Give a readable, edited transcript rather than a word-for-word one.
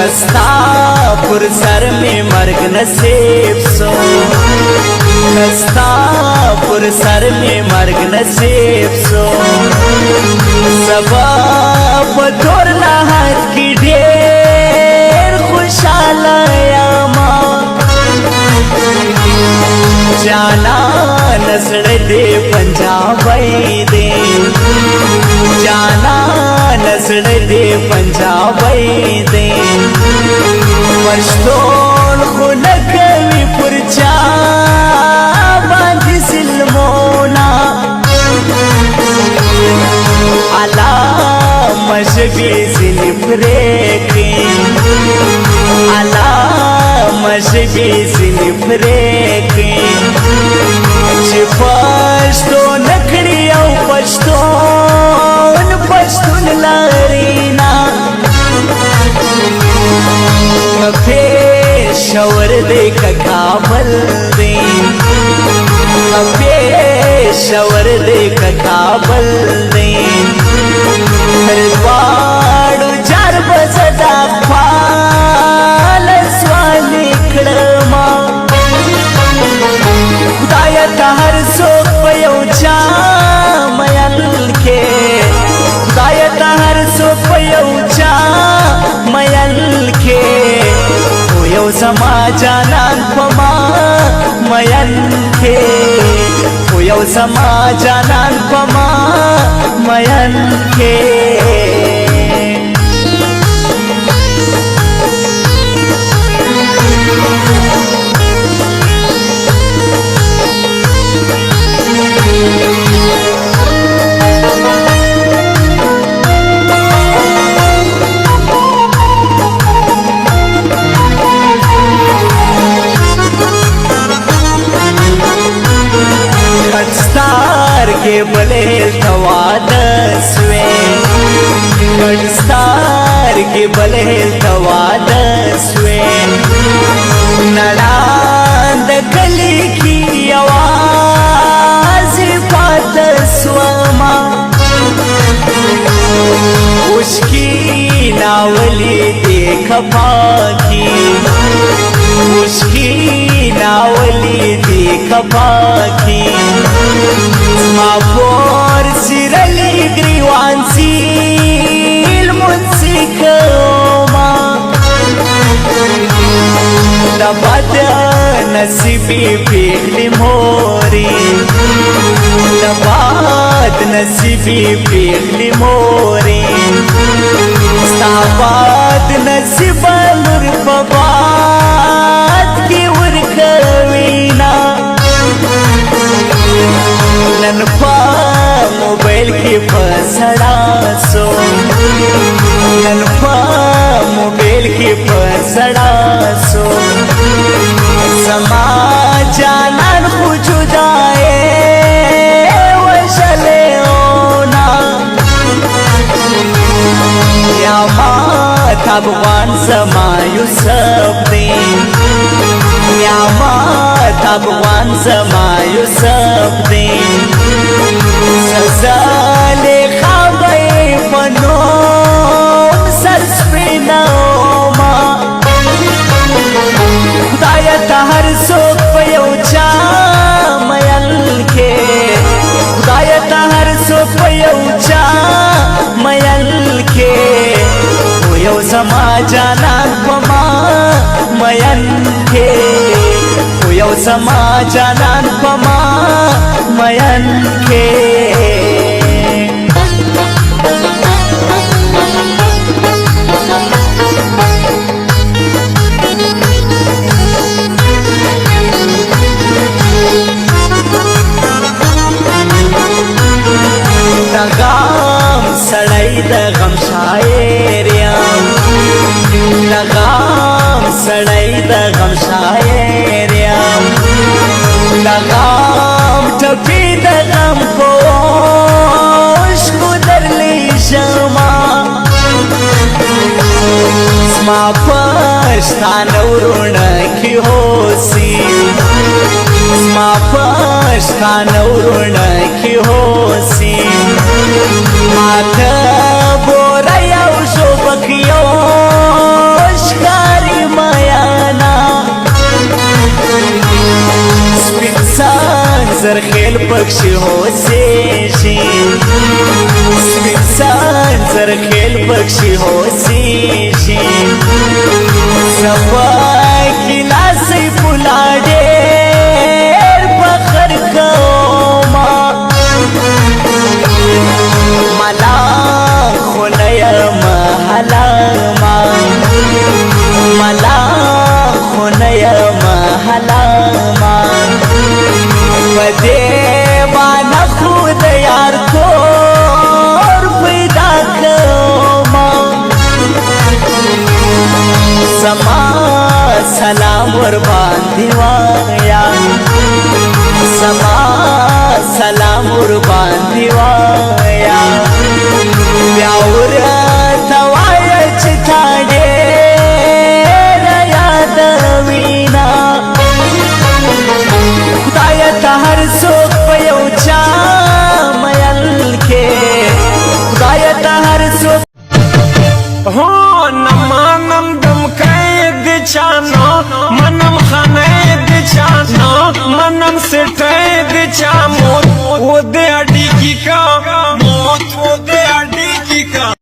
कस्ता पुर सर में मर्ग नसीब सो, कस्ता पुर सर में मर्ग नसीब सो। सबब तोर लाहत की ढेर खुशाल यामा, जाना नसड़ दे पंजाब दे, जाना नसड़ दे पंजाब दे। पश्तोन खुनक विपुरचा बांधी सिलमोना, अला मशबी सिलफ्रेके, अला मशबी सिलफ्रेके। पश्तो नखड़ी औ पश्तोन पश्तून लारीना, पेशवर दे काबल दे, पेशवर दे काबल दे। वाड़ू चार बसदा फाल स्वानी खड़मा, खुदायत हर सोख पयौचा मयल के, खुदायत हर सोख पयौचा मयल के। होयो समाजानान पमा मयल के, होयो समाजानान पमा मयल के। के बले तवादस्वे, गणस्तार के बले तवादस्वे। नड़ांद गली की आवाज पात स्वमा, उसकी नावली देख पाकी, उसकी नावली देख पाकी। मापोर सिरली ग्रीवान सील मुझसे कमा, नबद नसीबी पीली मोरी, नबाद नसीबी पीली मोरी। साबाद नसीब लुरबाद की उर्कवीना, ननपा मोबाइल की फसड़ा सो, ननपा मोबाइल की फसड़ा सो। समाजानान पूछू जाए वशले ओना, या माता भगवान समायु सब दे, या माता भगवान समायु सब दे। सजाले खाबे पनो सरस्प्रिनोमा, खुदायत हर सोख पयौचा मयल के, खुदायत हर सोख पयौचा मयल के। होयो समाजानान पमा मयल के, होयो समाजानान पमा मयल के। लगाम सड़ई दगम शायरियाम, लगाम सड़ई दगम शायरियाम। लगाम ठपी दगम पोश कुदरली शमा, स्मा पश्तान उरुण की होसी, स्मा पश्तान उरुण की होसी। माथ बोरया शोभकियो زرخیل پکشی ہوسیشی سپیسان زرخیل پکشی ہوسیشی صفای گلاسی پولا دیر بخر کوما ملا خونی محلا ما ملا خونی محلا ما پدے بانا خود یار کور پیدا کوما سما سلام ور باندې وایا سما سلام ور باندې وایا بیا ور توایا چې تا ډېر یاد وینا خدای ته هر څوک په یو چا مېل کې خدای ته هر څوک هو نمانم دم قید چانو منم خانه